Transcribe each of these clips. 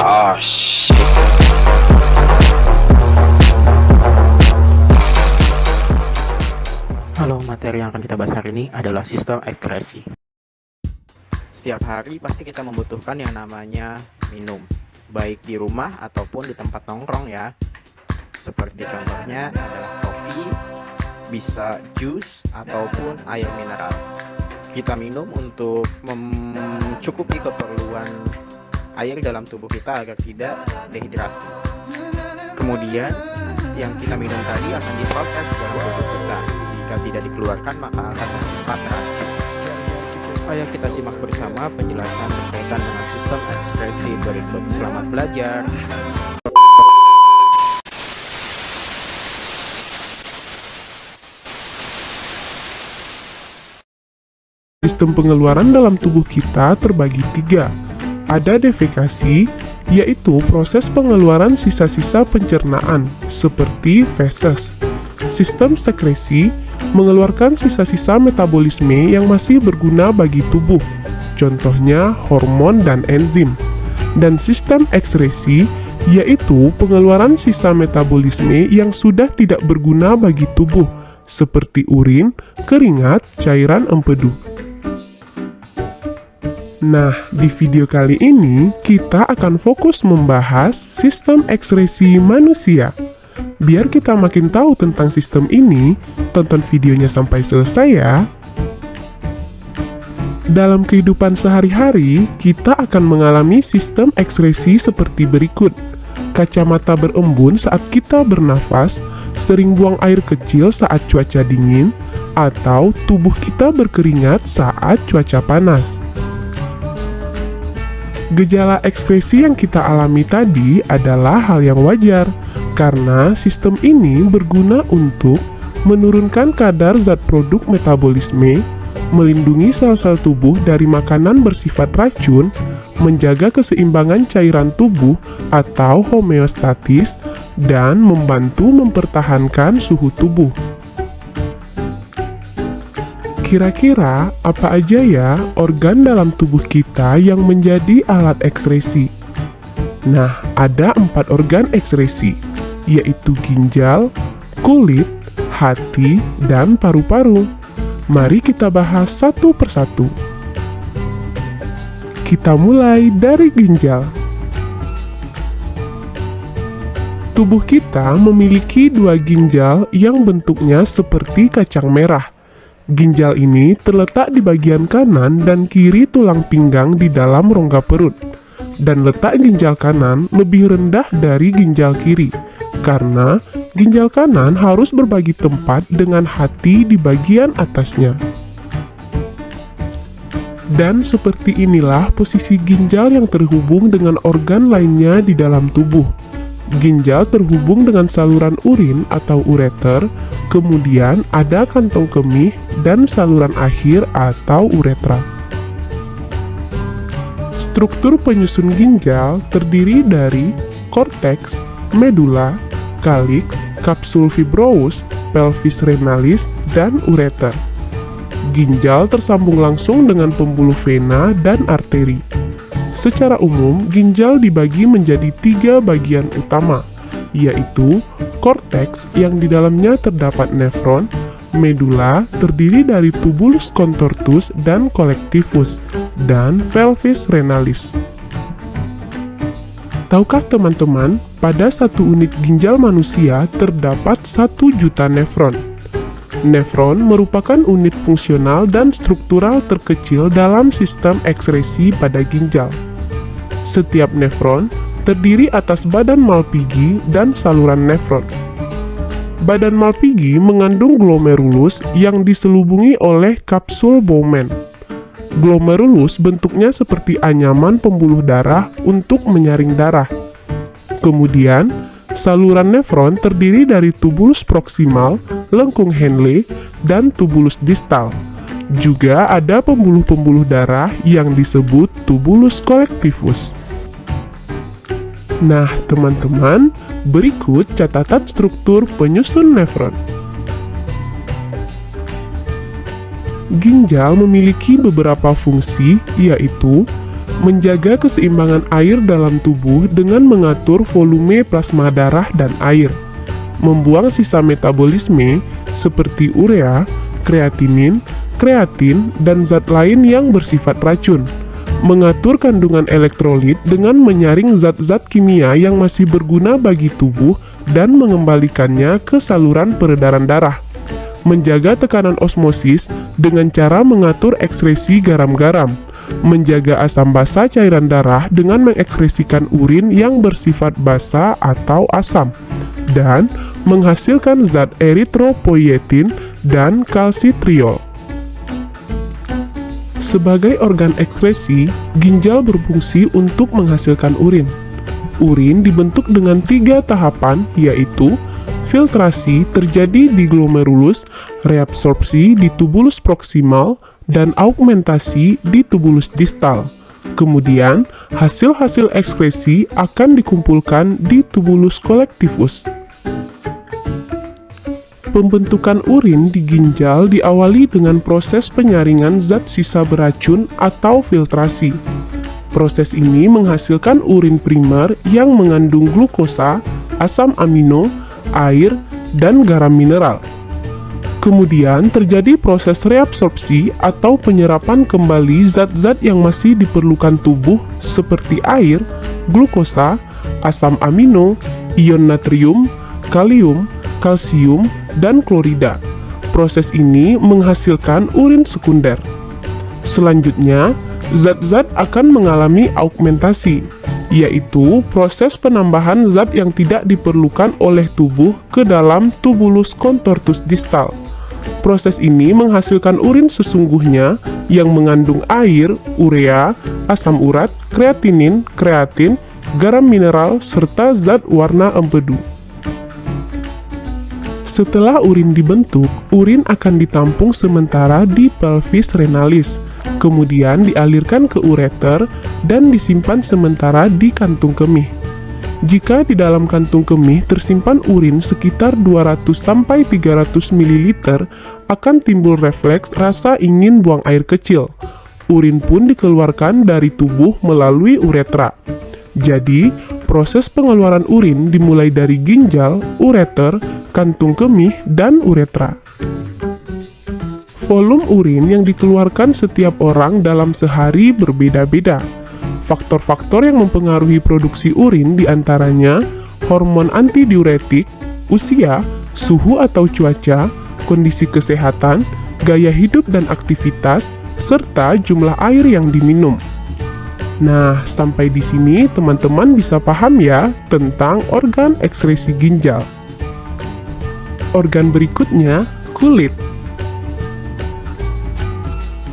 Oh shit. Halo, materi yang akan kita bahas hari ini adalah sistem ekskresi. Setiap hari pasti kita membutuhkan yang namanya minum, baik di rumah ataupun di tempat nongkrong ya. Seperti contohnya adalah kopi, bisa jus ataupun air mineral. Kita minum untuk mencukupi keperluan air dalam tubuh kita agar tidak dehidrasi. Kemudian yang kita minum tadi akan diproses dalam tubuh kita. Jika tidak dikeluarkan maka akan bersifat racun. Ayo kita simak bersama penjelasan berkaitan dengan sistem ekskresi berikut. Selamat belajar. Sistem pengeluaran dalam tubuh kita terbagi 3. Ada defekasi, yaitu proses pengeluaran sisa-sisa pencernaan, seperti feses. Sistem sekresi mengeluarkan sisa-sisa metabolisme yang masih berguna bagi tubuh, contohnya hormon dan enzim. Dan sistem ekskresi, yaitu pengeluaran sisa metabolisme yang sudah tidak berguna bagi tubuh, seperti urin, keringat, cairan empedu. Nah, di video kali ini kita akan fokus membahas sistem ekskresi manusia. Biar kita makin tahu tentang sistem ini, tonton videonya sampai selesai ya. Dalam kehidupan sehari-hari, kita akan mengalami sistem ekskresi seperti berikut. Kacamata berembun saat kita bernafas, sering buang air kecil saat cuaca dingin, atau tubuh kita berkeringat saat cuaca panas. Gejala ekskresi yang kita alami tadi adalah hal yang wajar, karena sistem ini berguna untuk menurunkan kadar zat produk metabolisme, melindungi sel-sel tubuh dari makanan bersifat racun, menjaga keseimbangan cairan tubuh atau homeostatis, dan membantu mempertahankan suhu tubuh. Kira-kira apa aja ya organ dalam tubuh kita yang menjadi alat ekskresi? Nah, ada 4 organ ekskresi, yaitu ginjal, kulit, hati, dan paru-paru. Mari kita bahas satu persatu. Kita mulai dari ginjal. Tubuh kita memiliki 2 ginjal yang bentuknya seperti kacang merah. Ginjal ini terletak di bagian kanan dan kiri tulang pinggang di dalam rongga perut. Dan letak ginjal kanan lebih rendah dari ginjal kiri, karena ginjal kanan harus berbagi tempat dengan hati di bagian atasnya. Dan seperti inilah posisi ginjal yang terhubung dengan organ lainnya di dalam tubuh. Ginjal terhubung dengan saluran urin atau ureter, kemudian ada kantong kemih dan saluran akhir atau uretra. Struktur penyusun ginjal terdiri dari korteks, medula, calyx, kapsul fibrous, pelvis renalis, dan ureter. Ginjal tersambung langsung dengan pembuluh vena dan arteri. Secara umum, ginjal dibagi menjadi 3 bagian utama, yaitu korteks yang di dalamnya terdapat nefron, medula terdiri dari tubulus contortus dan collectivus, dan pelvis renalis. Tahukah teman-teman, pada 1 unit ginjal manusia terdapat 1 juta nefron. Nefron merupakan unit fungsional dan struktural terkecil dalam sistem ekskresi pada ginjal. Setiap nefron terdiri atas badan Malpighi dan saluran nefron. Badan Malpighi mengandung glomerulus yang diselubungi oleh kapsul Bowman. Glomerulus bentuknya seperti anyaman pembuluh darah untuk menyaring darah. Kemudian, saluran nefron terdiri dari tubulus proksimal, lengkung Henle, dan tubulus distal. Juga ada pembuluh-pembuluh darah yang disebut tubulus collectivus. Nah, teman-teman, berikut catatan struktur penyusun nefron. Ginjal memiliki beberapa fungsi, yaitu menjaga keseimbangan air dalam tubuh dengan mengatur volume plasma darah dan air, membuang sisa metabolisme seperti urea, kreatinin, kreatin, dan zat lain yang bersifat racun, mengatur kandungan elektrolit dengan menyaring zat-zat kimia yang masih berguna bagi tubuh dan mengembalikannya ke saluran peredaran darah, menjaga tekanan osmosis dengan cara mengatur ekskresi garam-garam, menjaga asam basa cairan darah dengan mengekskresikan urin yang bersifat basa atau asam, dan menghasilkan zat eritropoietin dan kalsitriol. Sebagai organ ekskresi, ginjal berfungsi untuk menghasilkan urin. Urin dibentuk dengan 3 tahapan, yaitu filtrasi terjadi di glomerulus, reabsorpsi di tubulus proksimal, dan augmentasi di tubulus distal. Kemudian, hasil-hasil ekskresi akan dikumpulkan di tubulus kolektivus. Pembentukan urin di ginjal diawali dengan proses penyaringan zat sisa beracun atau filtrasi. Proses ini menghasilkan urin primer yang mengandung glukosa, asam amino, air, dan garam mineral. Kemudian terjadi proses reabsorpsi atau penyerapan kembali zat-zat yang masih diperlukan tubuh seperti air, glukosa, asam amino, ion natrium, kalium, kalsium, dan klorida. Proses ini menghasilkan urin sekunder. Selanjutnya, zat-zat akan mengalami augmentasi, yaitu proses penambahan zat yang tidak diperlukan oleh tubuh ke dalam tubulus contortus distal. Proses ini menghasilkan urin sesungguhnya yang mengandung air, urea, asam urat, kreatinin, kreatin, garam mineral, serta zat warna empedu. Setelah urin dibentuk, urin akan ditampung sementara di pelvis renalis, kemudian dialirkan ke ureter dan disimpan sementara di kantung kemih. Jika di dalam kantung kemih tersimpan urin sekitar 200-300 ml, akan timbul refleks rasa ingin buang air kecil. Urin pun dikeluarkan dari tubuh melalui uretra. Jadi, proses pengeluaran urin dimulai dari ginjal, ureter, kantung kemih, dan uretra. Volume urin yang dikeluarkan setiap orang dalam sehari berbeda-beda. Faktor-faktor yang mempengaruhi produksi urin diantaranya hormon antidiuretik, usia, suhu atau cuaca, kondisi kesehatan, gaya hidup dan aktivitas, serta jumlah air yang diminum. Nah, sampai di sini teman-teman bisa paham ya tentang organ ekskresi ginjal. Organ berikutnya, kulit.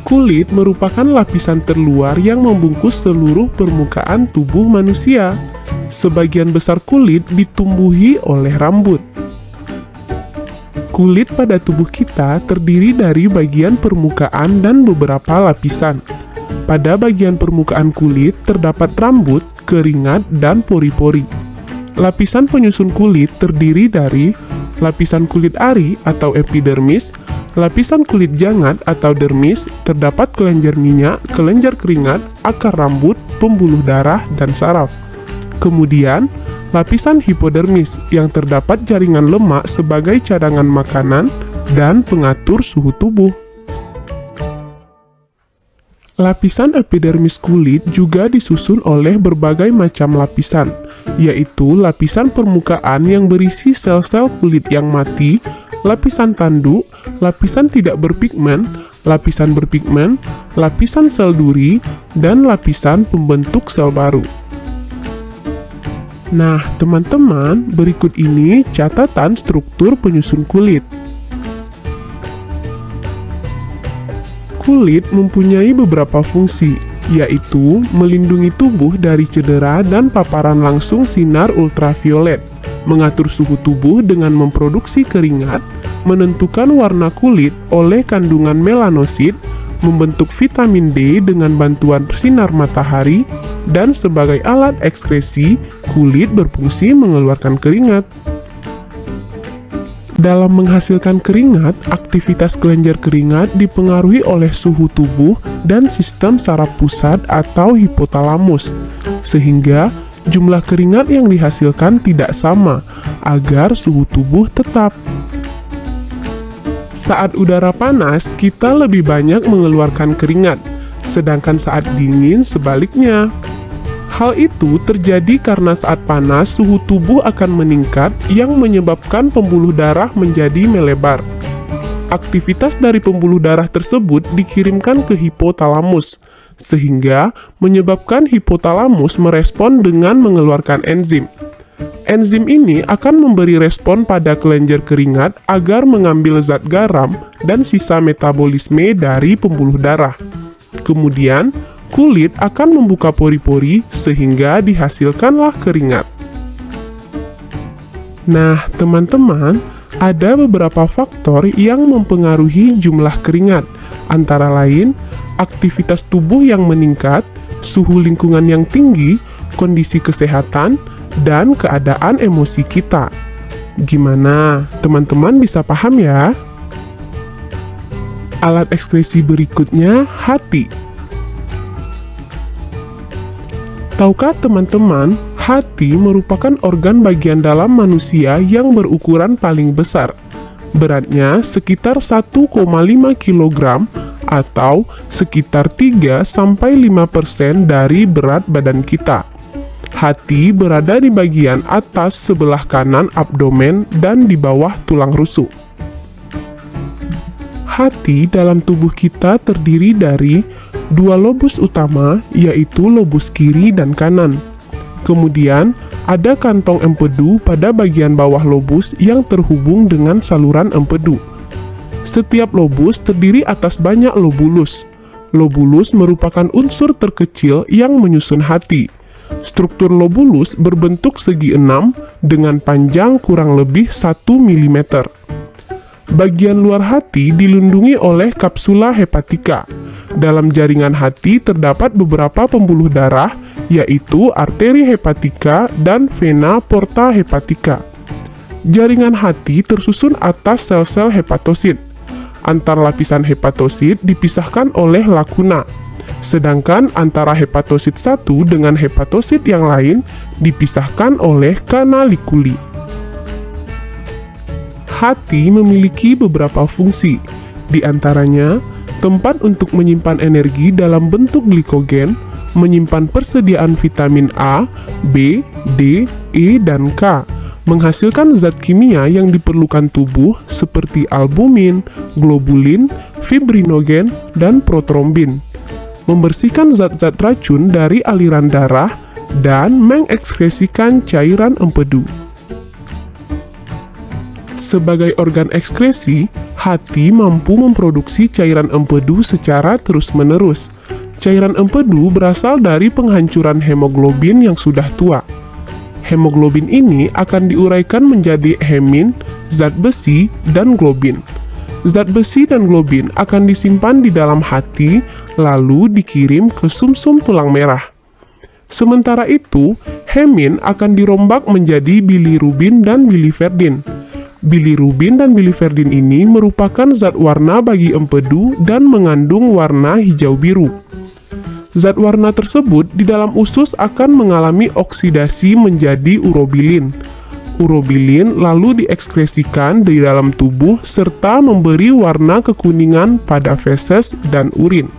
Kulit merupakan lapisan terluar yang membungkus seluruh permukaan tubuh manusia. Sebagian besar kulit ditumbuhi oleh rambut. Kulit pada tubuh kita terdiri dari bagian permukaan dan beberapa lapisan. Pada bagian permukaan kulit terdapat rambut, keringat, dan pori-pori. Lapisan penyusun kulit terdiri dari lapisan kulit ari atau epidermis, lapisan kulit jangat atau dermis, terdapat kelenjar minyak, kelenjar keringat, akar rambut, pembuluh darah, dan saraf. Kemudian, lapisan hipodermis yang terdapat jaringan lemak sebagai cadangan makanan dan pengatur suhu tubuh. Lapisan epidermis kulit juga disusun oleh berbagai macam lapisan, yaitu lapisan permukaan yang berisi sel-sel kulit yang mati, lapisan tanduk, lapisan tidak berpigmen, lapisan berpigmen, lapisan sel duri, dan lapisan pembentuk sel baru. Nah, teman-teman, berikut ini catatan struktur penyusun kulit. Kulit mempunyai beberapa fungsi, yaitu melindungi tubuh dari cedera dan paparan langsung sinar ultraviolet, mengatur suhu tubuh dengan memproduksi keringat, menentukan warna kulit oleh kandungan melanosit, membentuk vitamin D dengan bantuan sinar matahari, dan sebagai alat ekskresi, kulit berfungsi mengeluarkan keringat. Dalam menghasilkan keringat, aktivitas kelenjar keringat dipengaruhi oleh suhu tubuh dan sistem saraf pusat atau hipotalamus, sehingga jumlah keringat yang dihasilkan tidak sama agar suhu tubuh tetap. Saat udara panas, kita lebih banyak mengeluarkan keringat, sedangkan saat dingin sebaliknya. Hal itu terjadi karena saat panas suhu tubuh akan meningkat yang menyebabkan pembuluh darah menjadi melebar. Aktivitas dari pembuluh darah tersebut dikirimkan ke hipotalamus, sehingga menyebabkan hipotalamus merespon dengan mengeluarkan enzim. Enzim ini akan memberi respon pada kelenjar keringat agar mengambil zat garam dan sisa metabolisme dari pembuluh darah. Kemudian, kulit akan membuka pori-pori sehingga dihasilkanlah keringat. Nah, teman-teman, ada beberapa faktor yang mempengaruhi jumlah keringat, antara lain aktivitas tubuh yang meningkat, suhu lingkungan yang tinggi, kondisi kesehatan, dan keadaan emosi kita. Gimana? Teman-teman bisa paham ya? Alat ekskresi berikutnya, hati. Tahukah teman-teman, hati merupakan organ bagian dalam manusia yang berukuran paling besar. Beratnya sekitar 1,5 kg atau sekitar 3-5% dari berat badan kita. Hati berada di bagian atas sebelah kanan abdomen dan di bawah tulang rusuk. Hati dalam tubuh kita terdiri dari dua lobus utama, yaitu lobus kiri dan kanan. Kemudian, ada kantong empedu pada bagian bawah lobus yang terhubung dengan saluran empedu. Setiap lobus terdiri atas banyak lobulus. Lobulus merupakan unsur terkecil yang menyusun hati. Struktur lobulus berbentuk segi enam dengan panjang kurang lebih 1 mm. Bagian luar hati dilindungi oleh kapsula hepatika. Dalam jaringan hati terdapat beberapa pembuluh darah, yaitu arteri hepatika dan vena porta hepatika. Jaringan hati tersusun atas sel-sel hepatosit. Antar lapisan hepatosit dipisahkan oleh lakuna, sedangkan antara hepatosit satu dengan hepatosit yang lain dipisahkan oleh kanalikuli. Hati memiliki beberapa fungsi, di antaranya tempat untuk menyimpan energi dalam bentuk glikogen, menyimpan persediaan vitamin A, B, D, E, dan K, menghasilkan zat kimia yang diperlukan tubuh seperti albumin, globulin, fibrinogen, dan protrombin, membersihkan zat-zat racun dari aliran darah, dan mengekskresikan cairan empedu. Sebagai organ ekskresi, hati mampu memproduksi cairan empedu secara terus-menerus. Cairan empedu berasal dari penghancuran hemoglobin yang sudah tua. Hemoglobin ini akan diuraikan menjadi hemin, zat besi, dan globin. Zat besi dan globin akan disimpan di dalam hati, lalu dikirim ke sumsum tulang merah. Sementara itu, hemin akan dirombak menjadi bilirubin dan biliverdin. Bilirubin dan biliverdin ini merupakan zat warna bagi empedu dan mengandung warna hijau biru. Zat warna tersebut di dalam usus akan mengalami oksidasi menjadi urobilin. Urobilin lalu diekskresikan di dalam tubuh serta memberi warna kekuningan pada feses dan urin.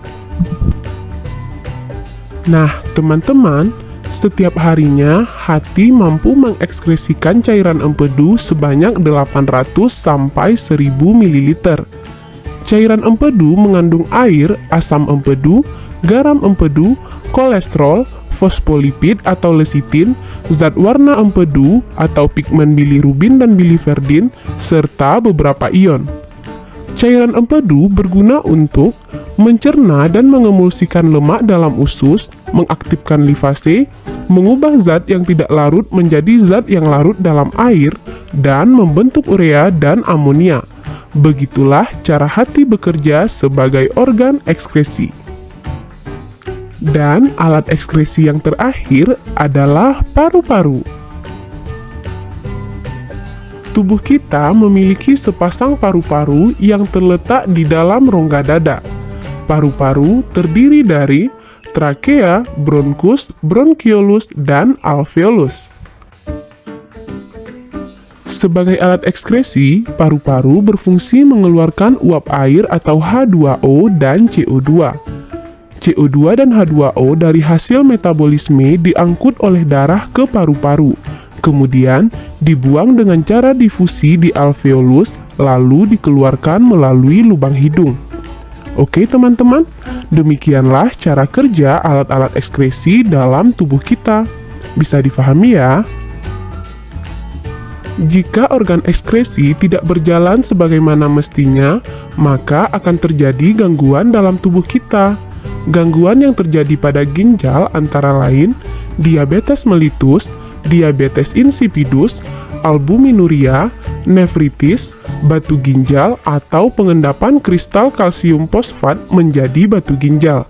Nah, teman-teman, setiap harinya, hati mampu mengekskresikan cairan empedu sebanyak 800 sampai 1000 ml. Cairan empedu mengandung air, asam empedu, garam empedu, kolesterol, fosfolipid atau lesitin, zat warna empedu atau pigmen bilirubin dan biliverdin, serta beberapa ion. Cairan empedu berguna untuk mencerna dan mengemulsikan lemak dalam usus, mengaktifkan lipase, mengubah zat yang tidak larut menjadi zat yang larut dalam air, dan membentuk urea dan amonia. Begitulah cara hati bekerja sebagai organ ekskresi. Dan alat ekskresi yang terakhir adalah paru-paru. Tubuh kita memiliki sepasang paru-paru yang terletak di dalam rongga dada. Paru-paru terdiri dari trakea, bronkus, bronkiolus, dan alveolus. Sebagai alat ekskresi, paru-paru berfungsi mengeluarkan uap air atau H2O dan CO2. CO2 dan H2O dari hasil metabolisme diangkut oleh darah ke paru-paru, kemudian dibuang dengan cara difusi di alveolus, lalu dikeluarkan melalui lubang hidung. Oke teman-teman, demikianlah cara kerja alat-alat ekskresi dalam tubuh kita. Bisa difahami ya? Jika organ ekskresi tidak berjalan sebagaimana mestinya, maka akan terjadi gangguan dalam tubuh kita. Gangguan yang terjadi pada ginjal antara lain diabetes mellitus, diabetes insipidus, albuminuria, nefritis, batu ginjal, atau pengendapan kristal kalsium fosfat menjadi batu ginjal.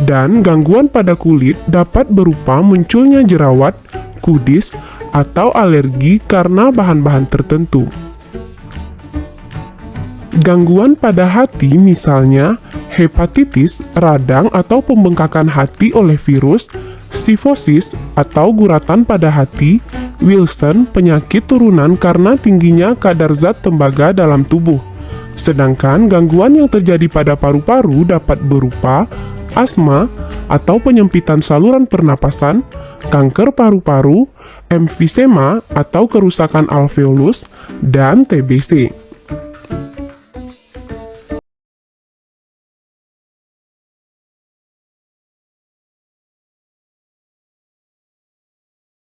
Dan gangguan pada kulit dapat berupa munculnya jerawat, kudis, atau alergi karena bahan-bahan tertentu. Gangguan pada hati misalnya hepatitis, radang atau pembengkakan hati oleh virus, sifosis atau guratan pada hati, Wilson, penyakit turunan karena tingginya kadar zat tembaga dalam tubuh. Sedangkan gangguan yang terjadi pada paru-paru dapat berupa asma atau penyempitan saluran pernapasan, kanker paru-paru, emfisema atau kerusakan alveolus, dan TBC.